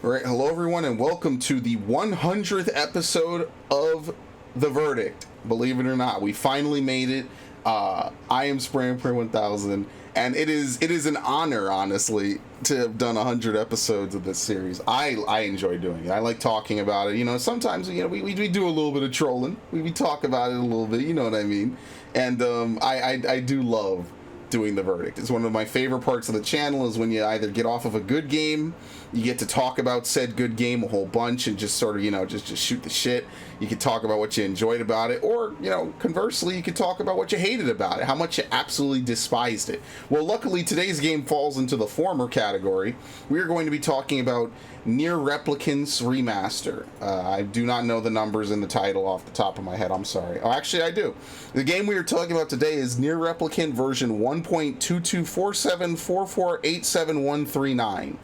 All right, hello everyone, and welcome to the 100th episode of The Verdict. Believe it or not, we finally made it. I am SNP1K's, and it is an honor, honestly, to have done 100 episodes of this series. I enjoy doing it. I like talking about it. You know, sometimes we do a little bit of trolling. We talk about it a little bit. You know what I mean? And I do love doing The Verdict. It's one of my favorite parts of the channel is when you either get off of a good game, you get to talk about said good game a whole bunch and just sort of, just shoot the shit. You could talk about what you enjoyed about it, or, conversely, you could talk about what you hated about it, how much you absolutely despised it. Well, luckily, today's game falls into the former category. We are going to be talking about Nier Replicant's remaster. I do not know the numbers in the title off the top of my head. I'm sorry. Oh, actually, I do. The game we are talking about today is Nier Replicant version 1.22474487139.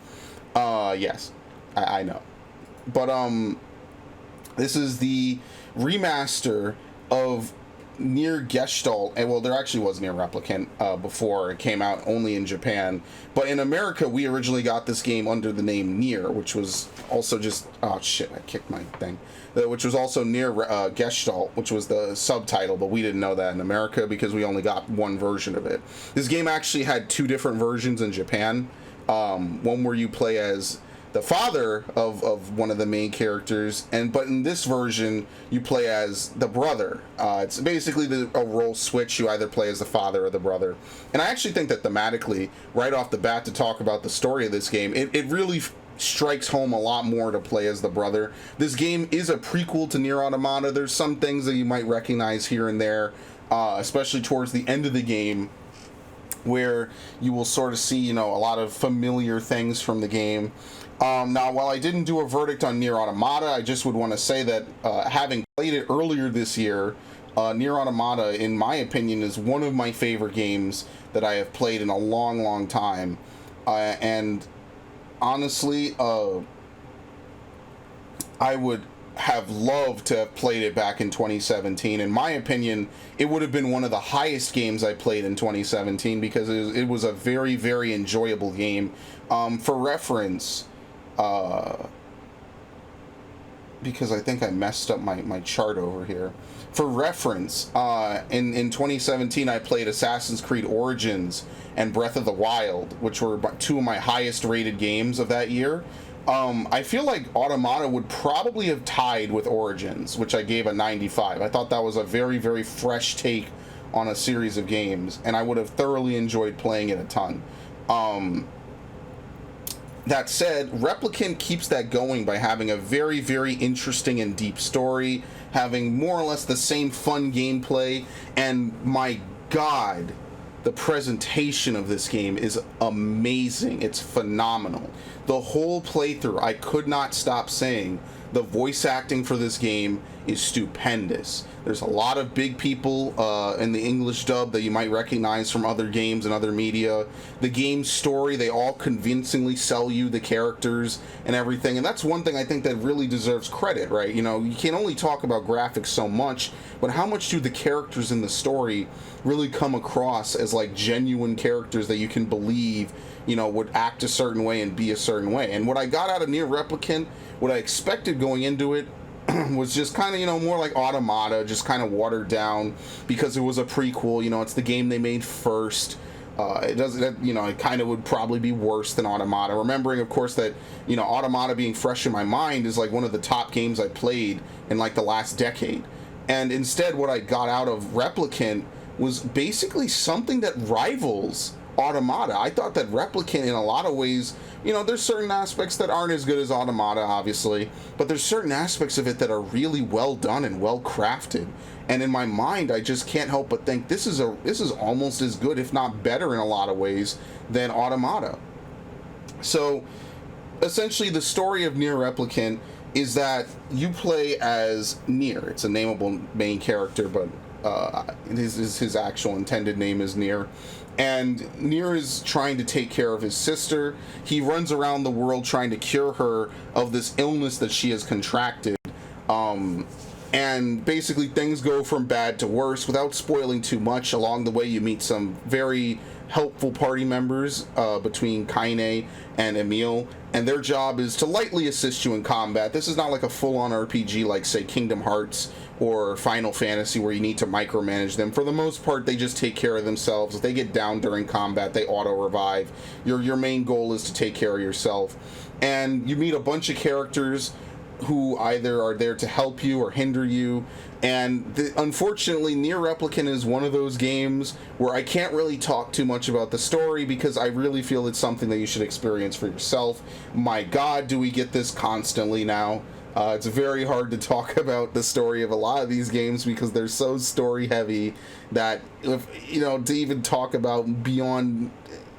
Yes, I know. But this is the remaster of Nier Gestalt, and well, there actually was Nier Replicant before it came out only in Japan, but in America we originally got this game under the name Nier, which was also just I kicked my thing, which was also Nier Gestalt, which was the subtitle, but we didn't know that in America because we only got one version of it. This game actually had two different versions in Japan, one where you play as the father of one of the main characters, but in this version you play as the brother. It's basically a role switch. You either play as the father or the brother, and I actually think that thematically, right off the bat, to talk about the story of this game, it really strikes home a lot more to play as the brother. This game is a prequel to Nier Automata. There's some things that you might recognize here and there, especially towards the end of the game, where you will sort of see, a lot of familiar things from the game. Now, while I didn't do a verdict on Nier Automata, I just would want to say that having played it earlier this year, Nier Automata, in my opinion, is one of my favorite games that I have played in a long, long time. And honestly, I would have loved to have played it back in 2017. In my opinion, it would have been one of the highest games I played in 2017 because it was a very, very enjoyable game. For reference, because I think I messed up my chart over here. For reference, in 2017 I played Assassin's Creed Origins and Breath of the Wild, which were two of my highest rated games of that year. I feel like Automata would probably have tied with Origins, which I gave a 95. I thought that was a very, very fresh take on a series of games, and I would have thoroughly enjoyed playing it a ton. That said, Replicant keeps that going by having a very, very interesting and deep story, having more or less the same fun gameplay, and my god, the presentation of this game is amazing. It's phenomenal. The whole playthrough, I could not stop saying, the voice acting for this game is stupendous. There's a lot of big people in the English dub that you might recognize from other games and other media. The game's story, they all convincingly sell you the characters and everything, and that's one thing I think that really deserves credit, right? You can only talk about graphics so much, but how much do the characters in the story really come across as like genuine characters that you can believe, would act a certain way and be a certain way? And what I got out of Nier Replicant, what I expected going into it, was just kind of, more like Automata, just kind of watered down because it was a prequel. It's the game they made first. It doesn't, it kind of would probably be worse than Automata. Remembering, of course, that, Automata being fresh in my mind is like one of the top games I played in like the last decade. And instead, what I got out of Replicant was basically something that rivals Automata. I thought that Replicant, in a lot of ways, there's certain aspects that aren't as good as Automata, obviously, but there's certain aspects of it that are really well done and well crafted. And in my mind, I just can't help but think this is almost as good, if not better, in a lot of ways than Automata. So, essentially, the story of Nier Replicant is that you play as Nier. It's a nameable main character, but his actual intended name is Nier. And Nier is trying to take care of his sister. He runs around the world trying to cure her of this illness that she has contracted. And basically things go from bad to worse. Without spoiling too much, along the way you meet some very helpful party members between Kaine and Emil, and their job is to lightly assist you in combat. This is not like a full-on RPG like, say, Kingdom Hearts or Final Fantasy, where you need to micromanage them. For the most part, they just take care of themselves. If they get down during combat, they auto-revive. Your main goal is to take care of yourself. And you meet a bunch of characters who either are there to help you or hinder you. And unfortunately, Nier Replicant is one of those games where I can't really talk too much about the story, because I really feel it's something that you should experience for yourself. My God, do we get this constantly now? It's very hard to talk about the story of a lot of these games because they're so story heavy that, if, you know, to even talk about beyond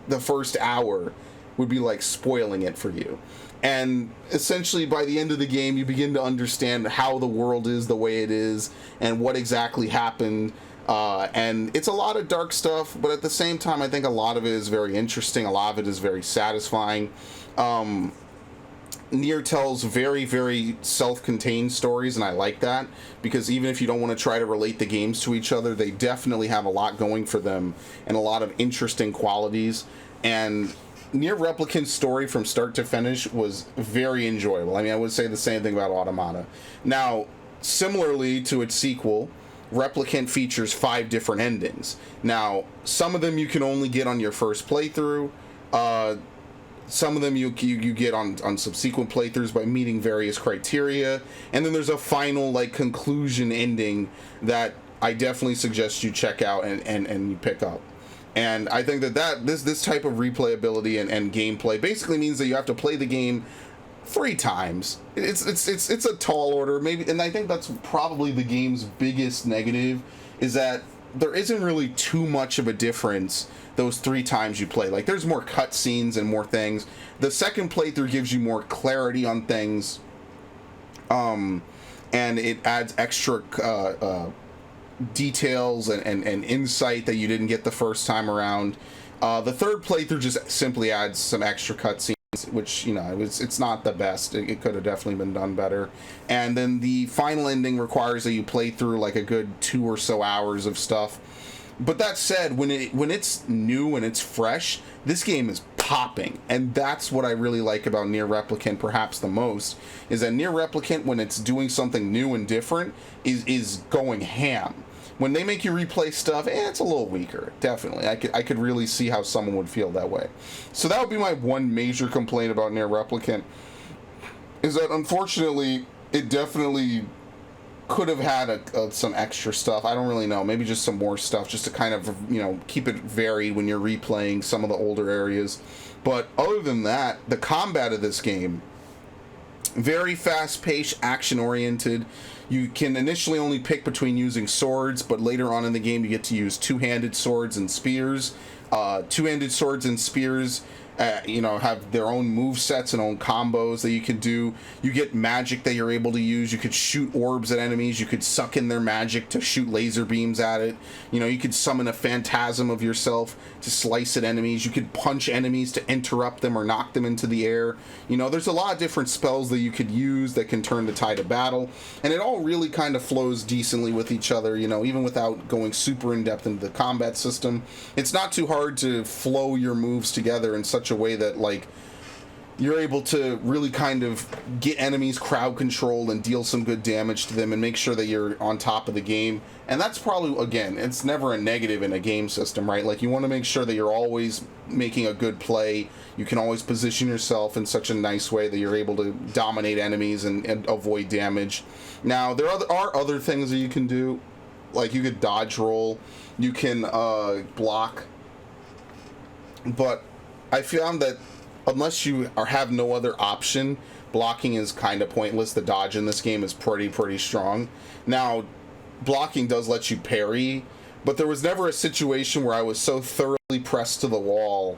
the first hour would be like spoiling it for you. And essentially, by the end of the game, you begin to understand how the world is the way it is and what exactly happened. And it's a lot of dark stuff, but at the same time, I think a lot of it is very interesting. A lot of it is very satisfying. Nier tells very, very self-contained stories, and I like that, because even if you don't want to try to relate the games to each other, they definitely have a lot going for them and a lot of interesting qualities. And Nier Replicant's story from start to finish was very enjoyable. I mean, I would say the same thing about Automata. Now, similarly to its sequel, Replicant features 5 different endings. Now, some of them you can only get on your first playthrough. Some of them you get on subsequent playthroughs by meeting various criteria. And then there's a final, like, conclusion ending that I definitely suggest you check out and you pick up. And I think that this type of replayability and gameplay basically means that you have to play the game 3 times. It's a tall order, maybe, and I think that's probably the game's biggest negative, is that there isn't really too much of a difference those 3 times you play. Like, there's more cutscenes and more things. The second playthrough gives you more clarity on things, and it adds extra details and insight that you didn't get the first time around. The third playthrough just simply adds some extra cutscenes, which, you know, it's not the best. It could have definitely been done better. And then the final ending requires that you play through like a good 2 or so hours of stuff. But that said, when it's new and it's fresh, this game is popping, and that's what I really like about Nier Replicant perhaps the most, is that Nier Replicant, when it's doing something new and different, is going ham. When they make you replay stuff, it's a little weaker, definitely. I could really see how someone would feel that way. So that would be my one major complaint about Nier Replicant, is that unfortunately it definitely could have had some extra stuff. I don't really know, maybe just some more stuff, just to kind of, you know, keep it varied when you're replaying some of the older areas. But other than that, the combat of this game, very fast-paced, action-oriented. You can initially only pick between using swords, but later on in the game you get to use two-handed swords and spears. Two-handed swords and spears have their own move sets and own combos that you can do. You get magic that you're able to use. You could shoot orbs at enemies. You could suck in their magic to shoot laser beams at it. You know, you could summon a phantasm of yourself to slice at enemies. You could punch enemies to interrupt them or knock them into the air. You know, there's a lot of different spells that you could use that can turn the tide of battle, and it all really kind of flows decently with each other, you know, even without going super in-depth into the combat system. It's not too hard to flow your moves together in such a way that, like, you're able to really kind of get enemies crowd controlled and deal some good damage to them and make sure that you're on top of the game. And that's probably, again, it's never a negative in a game system, right? Like, you want to make sure that you're always making a good play. You can always position yourself in such a nice way that you're able to dominate enemies and avoid damage. Now, there are other things that you can do. Like, you could dodge roll, you can block, but I found that unless you have no other option, blocking is kind of pointless. The dodge in this game is pretty strong. Now, blocking does let you parry, but there was never a situation where I was so thoroughly pressed to the wall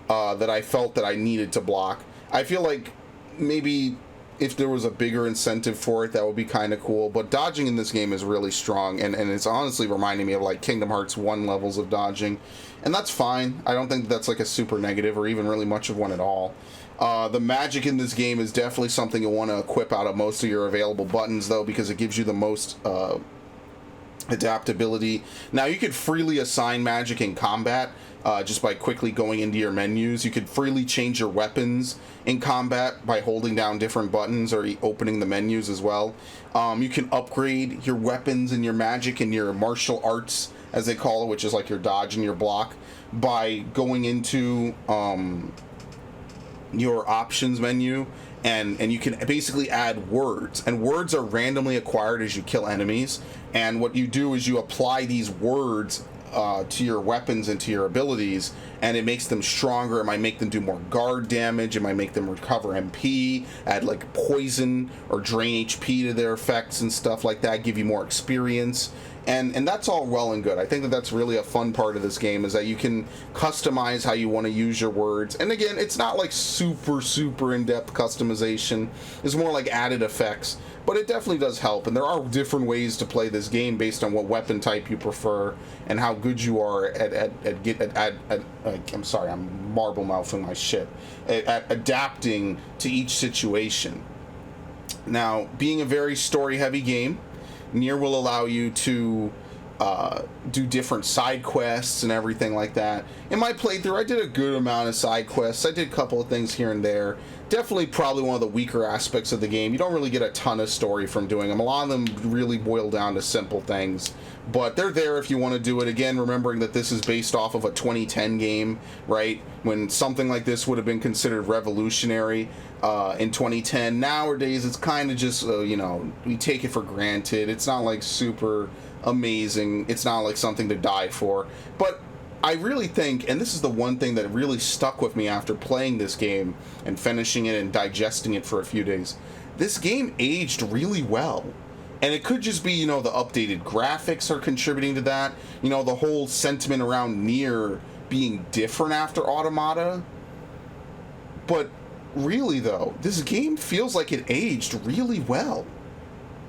that I felt that I needed to block. I feel like maybe if there was a bigger incentive for it, that would be kind of cool. But dodging in this game is really strong, and it's honestly reminding me of like Kingdom Hearts 1 levels of dodging. And that's fine. I don't think that's like a super negative or even really much of one at all. The magic in this game is definitely something you'll want to equip out of most of your available buttons, though, because it gives you the most adaptability. Now you could freely assign magic in combat just by quickly going into your menus. You could freely change your weapons in combat by holding down different buttons or opening the menus as well. You can upgrade your weapons and your magic and your martial arts, as they call it, which is like your dodge and your block, by going into your options menu, and you can basically add words, and words are randomly acquired as you kill enemies. And what you do is you apply these words to your weapons and to your abilities, and it makes them stronger. It might make them do more guard damage. It might make them recover MP, add like poison or drain HP to their effects and stuff like that, give you more experience. And that's all well and good. I think that that's really a fun part of this game, is that you can customize how you want to use your words. And again, it's not like super in-depth customization. It's more like added effects, but it definitely does help. And there are different ways to play this game based on what weapon type you prefer and how good you are at I'm sorry, I'm marble mouthing my shit, at adapting to each situation. Now, being a very story-heavy game, Nier will allow you to do different side quests and everything like that. In my playthrough, I did a good amount of side quests. I did a couple of things here and there. Definitely probably one of the weaker aspects of the game. You don't really get a ton of story from doing them. A lot of them really boil down to simple things, but they're there if you want to do it. Again, remembering that this is based off of a 2010 game, right? When something like this would have been considered revolutionary in 2010. Nowadays, it's kind of just, we take it for granted. It's not like super amazing. It's not like something to die for. But I really think, and this is the one thing that really stuck with me after playing this game and finishing it and digesting it for a few days, this game aged really well. And it could just be, the updated graphics are contributing to that. The whole sentiment around Nier being different after Automata. But really, though, this game feels like it aged really well.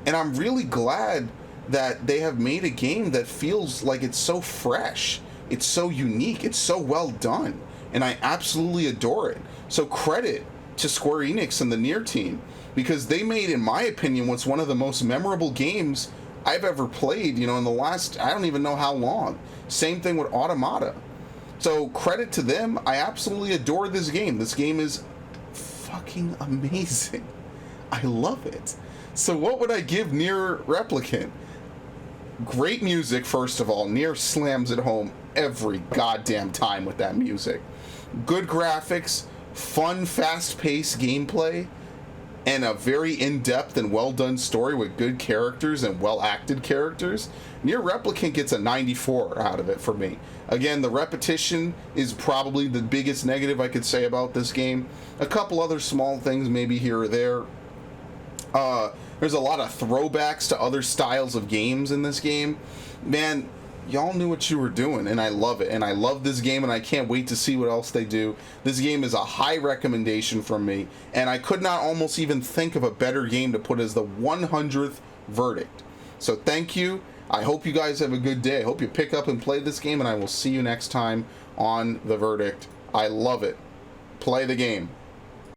And I'm really glad that they have made a game that feels like it's so fresh. It's so unique. It's so well done. And I absolutely adore it. So credit to Square Enix and the Nier team, because they made, in my opinion, what's one of the most memorable games I've ever played, in the last, I don't even know how long. Same thing with Automata. So credit to them. I absolutely adore this game. This game is fucking amazing. I love it. So what would I give Nier Replicant? Great music, first of all. Nier slams it home every goddamn time with that music. Good graphics, fun, fast-paced gameplay, and a very in-depth and well-done story with good characters and well-acted characters. Nier Replicant gets a 94 out of it for me. Again, the repetition is probably the biggest negative I could say about this game. A couple other small things maybe here or there. There's a lot of throwbacks to other styles of games in this game. Man, y'all knew what you were doing, and I love it. And I love this game, and I can't wait to see what else they do. This game is a high recommendation from me, and I could not almost even think of a better game to put as the 100th verdict. So thank you. I hope you guys have a good day. I hope you pick up and play this game, and I will see you next time on The Verdict. I love it. Play the game.